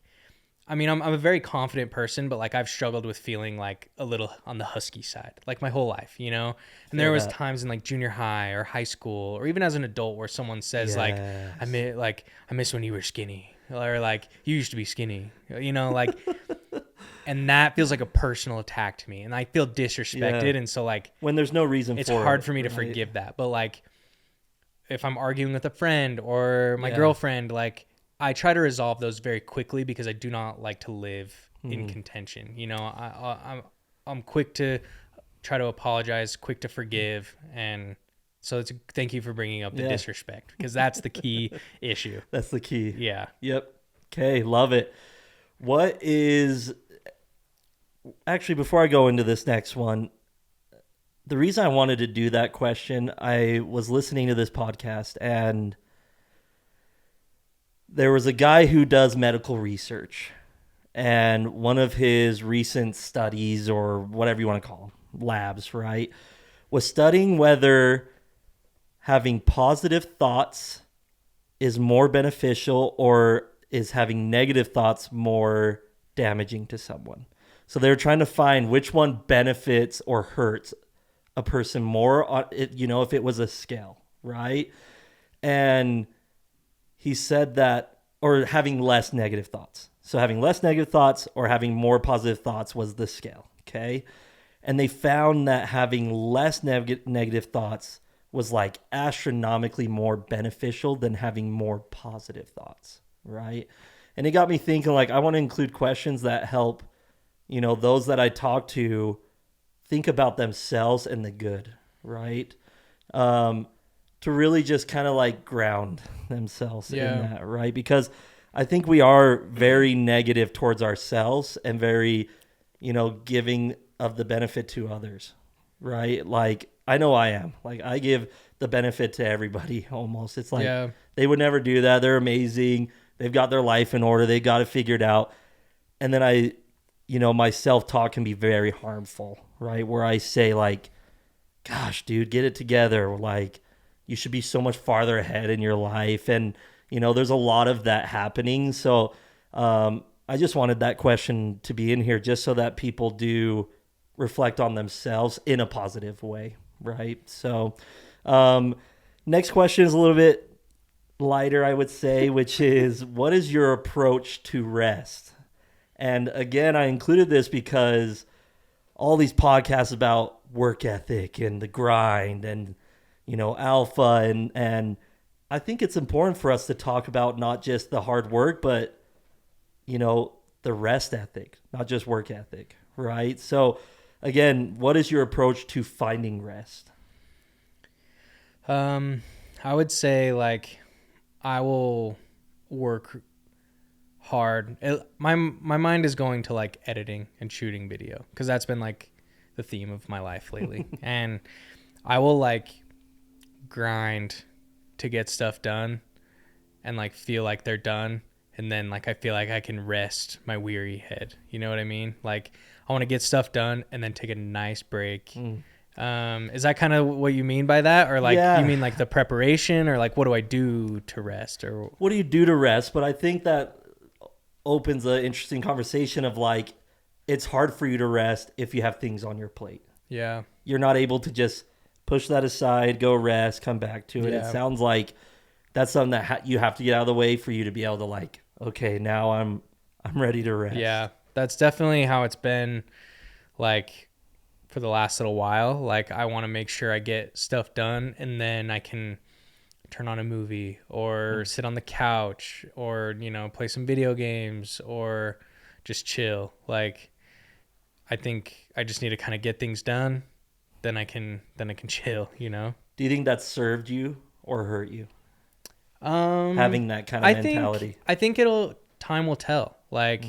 I mean, I'm a very confident person, but like I've struggled with feeling like a little on the husky side, like my whole life, you know? And there was times in like junior high or high school, or even as an adult, where someone says like, I miss when you were skinny, or like, you used to be skinny, you know, like, and that feels like a personal attack to me, and I feel disrespected. Yeah. And so like, when there's no reason it's for hard it, for me to right? forgive that. But like, if I'm arguing with a friend or my girlfriend, like, I try to resolve those very quickly because I do not like to live in contention. You know, I'm quick to try to apologize, quick to forgive, and so thank you for bringing up the disrespect, because that's the key issue. That's the key. Yeah. Yep. Okay, love it. What is... Actually, before I go into this next one, the reason I wanted to do that question, I was listening to this podcast, and there was a guy who does medical research, and one of his recent studies, or whatever you want to call them, labs, right, was studying whether having positive thoughts is more beneficial or is having negative thoughts more damaging to someone. So they were trying to find which one benefits or hurts a person more, if it was a scale, right? And he said that, or having less negative thoughts. So having less negative thoughts or having more positive thoughts was the scale, okay? And they found that having less negative thoughts was like astronomically more beneficial than having more positive thoughts, right? And it got me thinking, like, I want to include questions that help, those that I talk to think about themselves and the good, right? To really just kind of like ground themselves in that, right? Because I think we are very negative towards ourselves and very, giving of the benefit to others, right? Like, I know I am. Like, I give the benefit to everybody almost. It's like they would never do that. They're amazing. They've got their life in order. They got it figured out. And then my self-talk can be very harmful, right? Where I say like, gosh, dude, get it together. Like, you should be so much farther ahead in your life. And, there's a lot of that happening. So I just wanted that question to be in here just so that people do reflect on themselves in a positive way, right? So next question is a little bit lighter, I would say, which is, what is your approach to rest? And again, I included this because all these podcasts about work ethic and the grind and, alpha, and I think it's important for us to talk about not just the hard work, but, the rest ethic, not just work ethic, right? So again, what is your approach to finding rest? I would say like, I will work hard. My mind is going to like editing and shooting video, because that's been like the theme of my life lately. And I will like grind to get stuff done and like feel like they're done, and then like I feel like I can rest my weary head. You know what I mean? Like, I want to get stuff done and then take a nice break. Is that kind of what you mean by that? Or like, you mean like the preparation, or like, what do I do to rest, or what do you do to rest? But I think that opens an interesting conversation of like, it's hard for you to rest if you have things on your plate. Yeah. You're not able to just push that aside, go rest, come back to it. Yeah. It sounds like that's something that you have to get out of the way for you to be able to like, okay, now I'm ready to rest. Yeah. That's definitely how it's been. Like, for the last little while. Like, I want to make sure I get stuff done, and then I can turn on a movie or sit on the couch or, you know, play some video games or just chill. Like, I think I just need to kind of get things done. Then I can chill, you know? Do you think that served you or hurt you? Having that kind of mentality. I think time will tell. Like,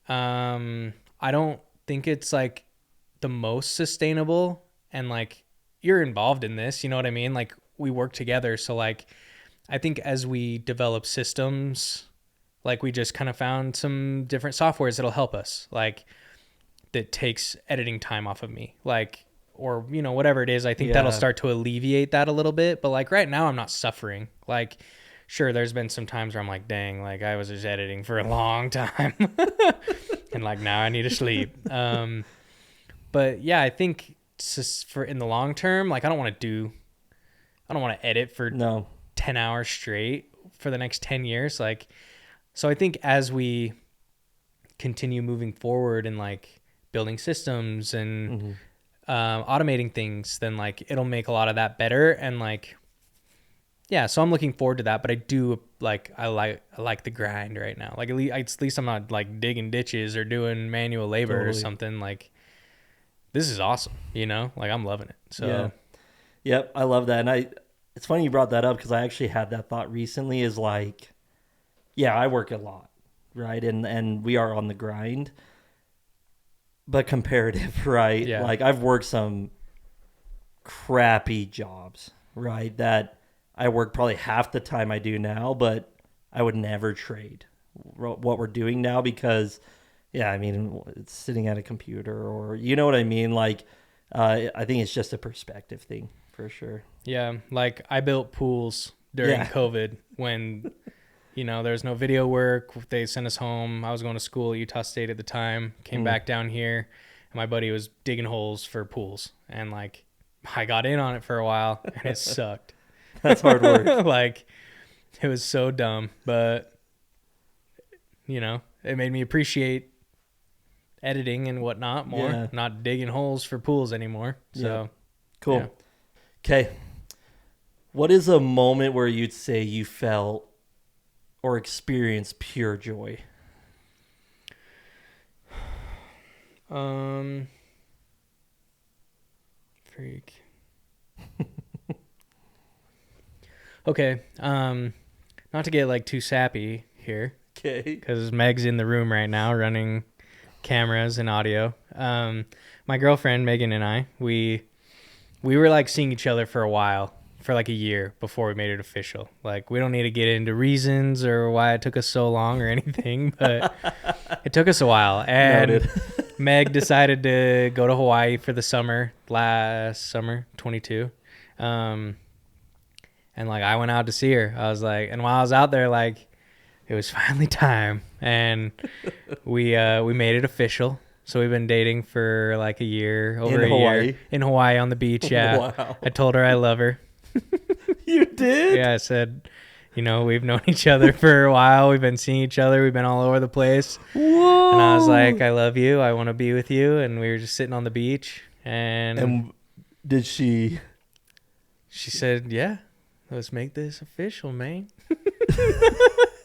I don't think it's like the most sustainable, and like, you're involved in this, you know what I mean? Like, we work together. So like, I think as we develop systems, like, we just kind of found some different softwares that'll help us, like, that takes editing time off of me, like, or, you know, whatever it is. I think that'll start to alleviate that a little bit. But like, right now I'm not suffering. Like, sure, there's been some times where I'm like, dang, like, I was just editing for a long time and like, now I need to sleep. But yeah, I think just for in the long term, like, I don't want to edit for 10 hours straight for the next 10 years. Like, so I think as we continue moving forward and like building systems and automating things, then like, it'll make a lot of that better. And like, yeah, so I'm looking forward to that. But I do like, I like the grind right now. Like, at least I'm not like digging ditches or doing manual labor or something. Like, this is awesome, you know? Like, I'm loving it. So yeah. Yep, I love that. And it's funny you brought that up, because I actually had that thought recently, is like, yeah, I work a lot, right? And we are on the grind, but comparative, right? Yeah. Like, I've worked some crappy jobs, right? That I work probably half the time I do now, but I would never trade what we're doing now, because, yeah, I mean, it's sitting at a computer, or, you know what I mean? Like, I think it's just a perspective thing for sure. Yeah, like, I built pools during COVID when, you know, there was no video work. They sent us home. I was going to school at Utah State at the time. Came back down here, and my buddy was digging holes for pools. And like, I got in on it for a while, and it sucked. That's hard work. Like, it was so dumb, but, you know, it made me appreciate editing and whatnot more. Not digging holes for pools anymore. So cool. Okay. What is a moment where you'd say you felt or experienced pure joy? Freak. Okay. Not to get like too sappy here, Okay. because Meg's in the room right now running cameras and audio. My girlfriend Megan and I, we were like seeing each other for a while, for like a year before we made it official. Like, we don't need to get into reasons or why it took us so long or anything, but it took us a while. And Meg decided to go to Hawaii for the summer, last summer, 22. And like, I went out to see her. I was like, and while I was out there, like, it was finally time, and we made it official. So we've been dating for like a year, over a year in Hawaii on the beach. Yeah. Wow. I told her I love her. You did? Yeah, I said, you know, we've known each other for a while. We've been seeing each other. We've been all over the place. Whoa. And I was like, I love you. I want to be with you. And we were just sitting on the beach. And did she? She said, yeah, let's make this official, man.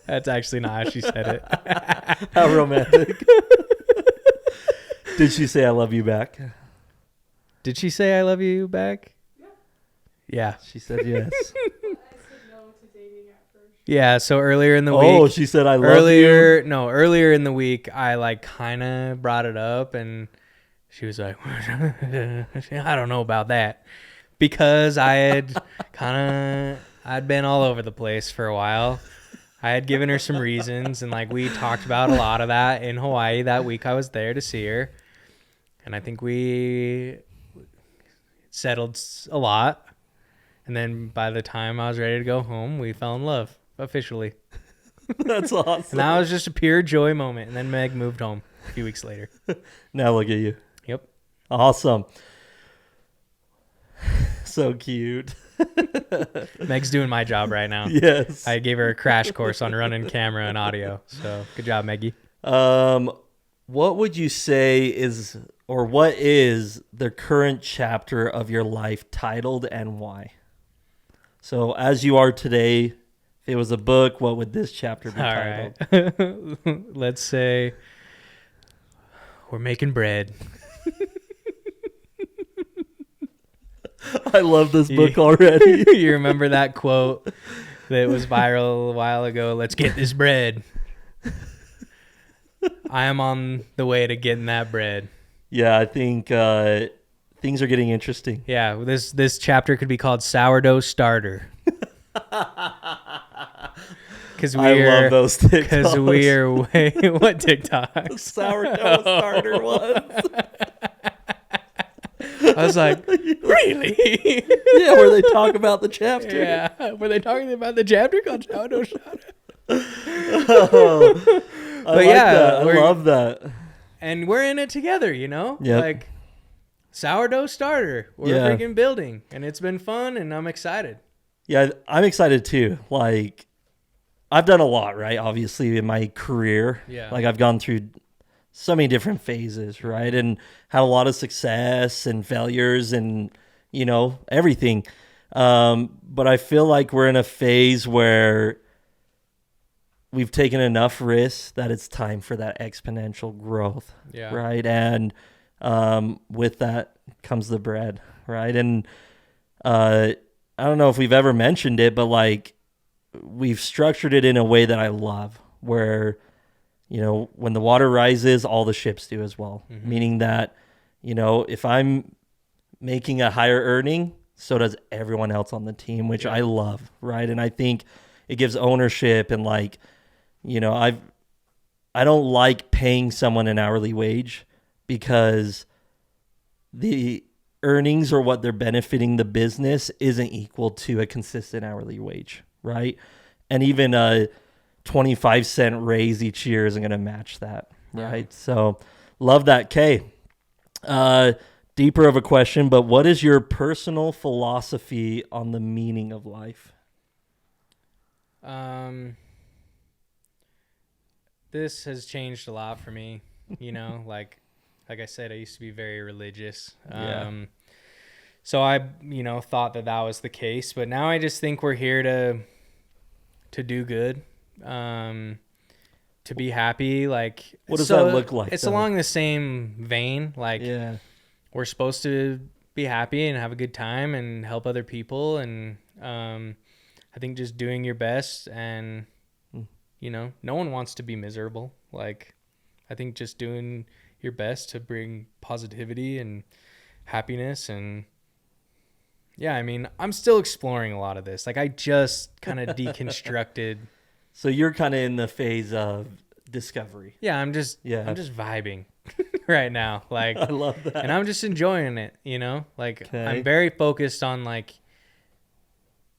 That's actually not how she said it. How romantic. Did she say I love you back? Did she say I love you back? Yeah. Yeah. She said yes. I said no to dating at first. Yeah, so earlier in the week. Oh, she said I love you. No, earlier in the week, I like kind of brought it up, and she was like, I don't know about that. Because I had I'd been all over the place for a while. I had given her some reasons, and like, we talked about a lot of that in Hawaii that week I was there to see her. And I think we settled a lot. And then by the time I was ready to go home, we fell in love officially. That's awesome. And that was just a pure joy moment. And then Meg moved home a few weeks later. Now look at you. Yep. Awesome. So cute. Meg's doing my job right now. Yes. I gave her a crash course on running camera and audio. So good job, Meggie. What would you say is, or what is the current chapter of your life titled and why? So as you are today, if it was a book, what would this chapter be All titled? right. Let's say we're making bread. I love this book already. You remember that quote that was viral a while ago? Let's get this bread. I am on the way to getting that bread. Yeah, I think things are getting interesting. Yeah, this chapter could be called Sourdough Starter. Because I love those TikToks. Because we are way what TikToks? Sourdough starter ones. I was like, really? Yeah, where they talk about the chapter. Yeah, were they talking about the chapter called Sourdough Starter? Oh, I like that. I love that. And we're in it together, you know? Yep. Like Sourdough Starter. We're freaking building, and it's been fun, and I'm excited. Yeah, I'm excited too. Like, I've done a lot, right? Obviously, in my career. Yeah. Like, I've gone through so many different phases, right? And had a lot of success and failures and, you know, everything. But I feel like we're in a phase where we've taken enough risks that it's time for that exponential growth, right? And with that comes the bread, right? And I don't know if we've ever mentioned it, but like we've structured it in a way that I love, where, you know, when the water rises, all the ships do as well. Mm-hmm. Meaning that, you know, if I'm making a higher earning, so does everyone else on the team, which I love, right? And I think it gives ownership and like, you know, I don't like paying someone an hourly wage because the earnings or what they're benefiting the business isn't equal to a consistent hourly wage, right? And even a 25-cent raise each year isn't going to match that, right? So love that. Kay, deeper of a question, but what is your personal philosophy on the meaning of life? This has changed a lot for me, you know, like I said, I used to be very religious. So I, you know, thought that was the case, but now I just think we're here to do good, to be happy. Like, what does that look like? It's along the same vein. Like, we're supposed to be happy and have a good time and help other people. And I think just doing your best, and, you know, no one wants to be miserable. Like, I think just doing your best to bring positivity and happiness. And yeah, I mean, I'm still exploring a lot of this. Like, I just kind of deconstructed. So you're kind of in the phase of discovery. Yeah, I'm just vibing right now. Like, I love that. And I'm just enjoying it, you know? Like, I'm very focused on like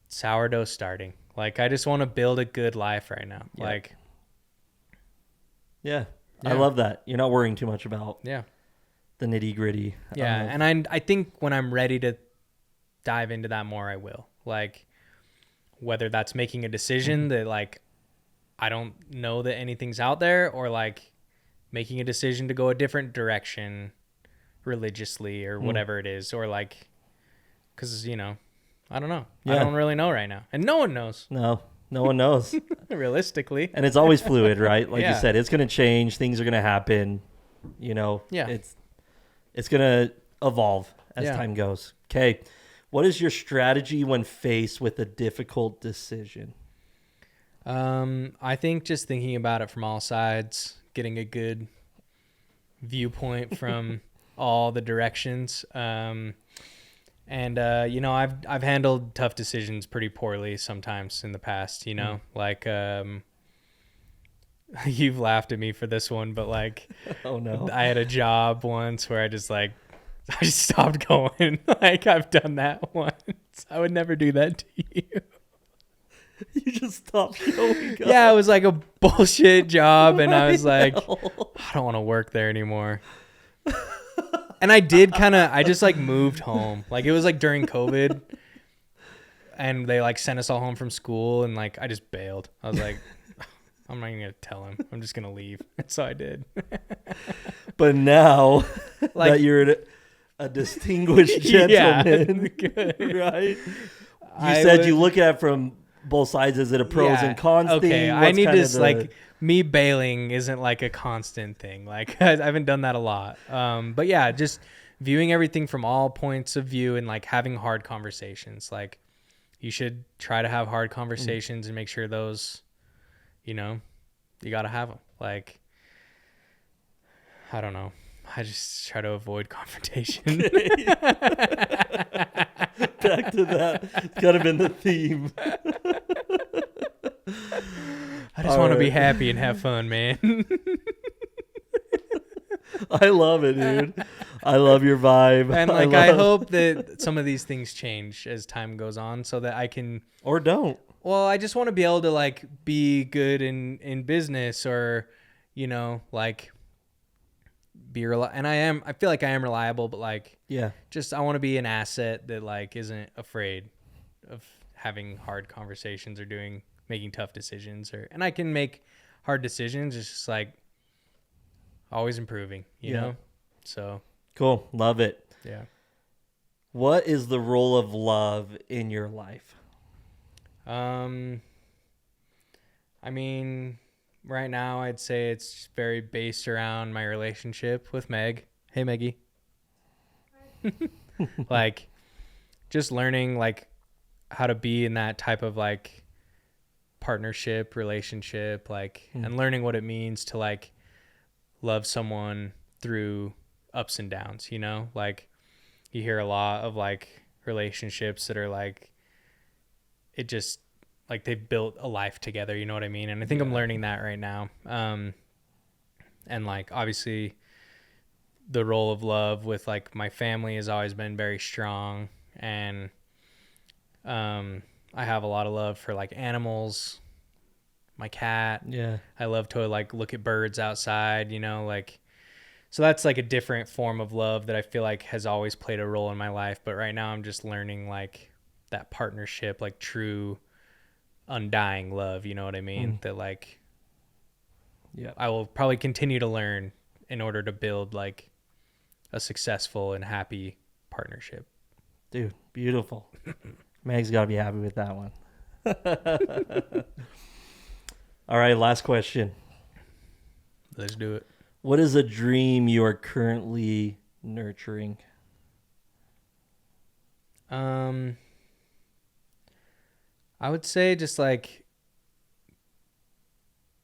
sourdough starting. Like, I just want to build a good life right now. Yeah. Like, yeah, I love that. You're not worrying too much about the nitty gritty. Yeah, and I think when I'm ready to dive into that more, I will. Like, whether that's making a decision that like I don't know that anything's out there, or like making a decision to go a different direction religiously or whatever it is, or like, because, you know, I don't know. I don't really know right now, and no one knows. No one knows. Realistically. And it's always fluid, right? Like you said, it's going to change. Things are going to happen. You know, it's going to evolve as time goes. Okay. What is your strategy when faced with a difficult decision? I think just thinking about it from all sides, getting a good viewpoint from all the directions. And, you know, I've handled tough decisions pretty poorly sometimes in the past, you know, like, you've laughed at me for this one, but like, oh no, I had a job once where I just stopped going. Like, I've done that once. I would never do that to you. You just stopped showing up. Yeah, it was like a bullshit job, and I was like, I don't want to work there anymore. And I just like moved home. Like, it was like during COVID, and they like sent us all home from school, and like I just bailed. I was like, I'm not even gonna tell him. I'm just gonna leave. And so I did. But now Like- that you're a distinguished gentleman, right? You said you look at it from both sides. Is it a pros and cons okay, thing? I What's need kind to of the- like me bailing isn't like a constant thing. Like I haven't done that a lot. But yeah, just viewing everything from all points of view and like having hard conversations. Like you should try to have hard conversations and make sure those, you got to have them. Like, I don't know. I just try to avoid confrontation. Back to that. It's kind of been the theme. I just want to be happy and have fun, man. I love it, dude. I love your vibe. And like I hope that some of these things change as time goes on so that I can or don't. well, I just want to be able to like be good in business or like be and I feel like I am reliable, but like Yeah. just I want to be an asset that like isn't afraid of having hard conversations or making tough decisions and I can make hard decisions. It's just like always improving, you know? So Cool. Love it. yeah. What is the role of love in your life? I mean, right now I'd say it's very based around my relationship with Meg. Hey, Meggie. Like just learning like how to be in that type of like partnership relationship, like, and learning what it means to like love someone through ups and downs, like you hear a lot of like relationships that are like, it just like they've built a life together, you know what I mean? And I think I'm learning that right now. And like, obviously the role of love with like my family has always been very strong. And, I have a lot of love for like animals, my cat. Yeah. I love to like look at birds outside, like, so that's like a different form of love that I feel like has always played a role in my life. But right now I'm just learning like that partnership, like true undying love, you know what I mean? That like, Yeah. I will probably continue to learn in order to build like a successful and happy partnership. Dude, beautiful. Meg's got to be happy with that one. All right, last question. Let's do it. What is a dream you are currently nurturing? I would say just like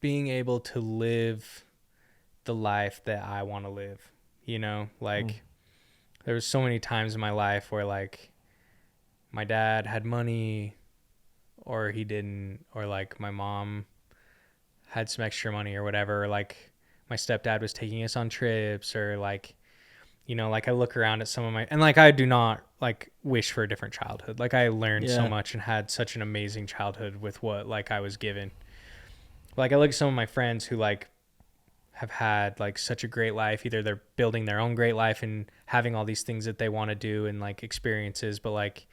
being able to live the life that I want to live, like there was so many times in my life where like my dad had money or he didn't, or like my mom had some extra money or whatever, or like my stepdad was taking us on trips, or like, like I look around at some of and like I do not like wish for a different childhood. Like I learned so much and had such an amazing childhood with what like I was given. Like I look at some of my friends who like have had like such a great life. Either they're building their own great life and having all these things that they want to do and like experiences, but like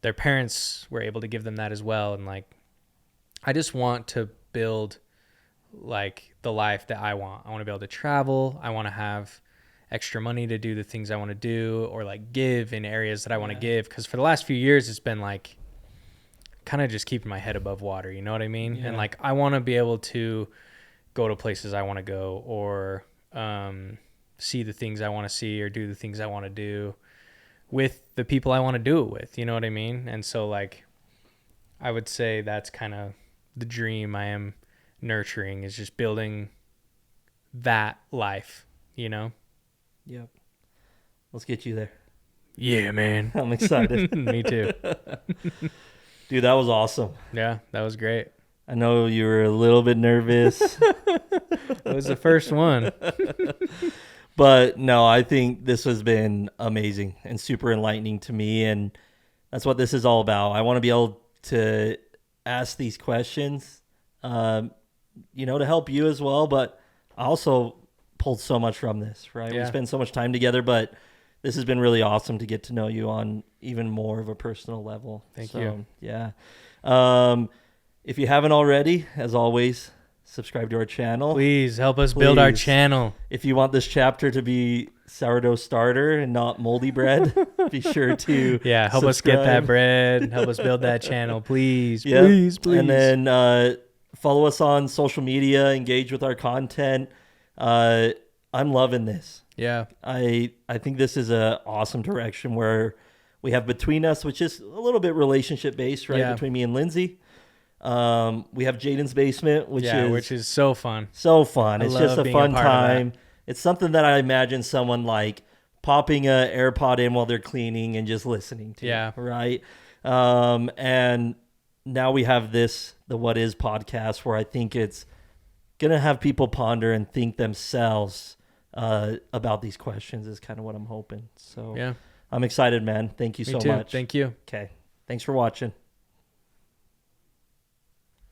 their parents were able to give them that as well. And like, I just want to build like the life that I want. I want to be able to travel. I want to have extra money to do the things I want to do, or like give in areas that I want to give. Cause for the last few years, it's been like kind of just keeping my head above water. You know what I mean? Yeah. And like, I want to be able to go to places I want to go, or see the things I want to see, or do the things I want to do with the people I want to do it with. You know what I mean? And so like, I would say that's kind of the dream I am nurturing, is just building that life, Yep. Let's get you there. Yeah, man. I'm excited. Me too. Dude, that was awesome. Yeah, that was great. I know you were a little bit nervous. It was the first one. But no, I think this has been amazing and super enlightening to me. And that's what this is all about. I want to be able to ask these questions, to help you as well. But I also pulled so much from this, right? Yeah. We spend so much time together, but this has been really awesome to get to know you on even more of a personal level. Thank you. Yeah. If you haven't already, as always, subscribe to our channel. Please help us build our Please. channel. If you want this chapter to be sourdough starter and not moldy bread, be sure to Yeah, help us get that subscribe. bread. Help us build that channel, please. Yep. Please, please. And then follow us on social media, engage with our content. I'm loving this. Yeah. I think this is a awesome direction where we have Between Us, which is a little bit relationship based, right? Yeah. Between me and Lindsay. We have Jaden's Basement, which is so fun. so fun. I It's just love a being a fun part of that. time. It's something that I imagine someone like popping a AirPod in while they're cleaning and just listening to. Yeah. Right. And now we have the What Is podcast, where I think it's going to have people ponder and think themselves about these questions is kind of what I'm hoping. So Yeah. I'm excited, man. Thank you Me so too. much. Thank you. Okay. Thanks for watching.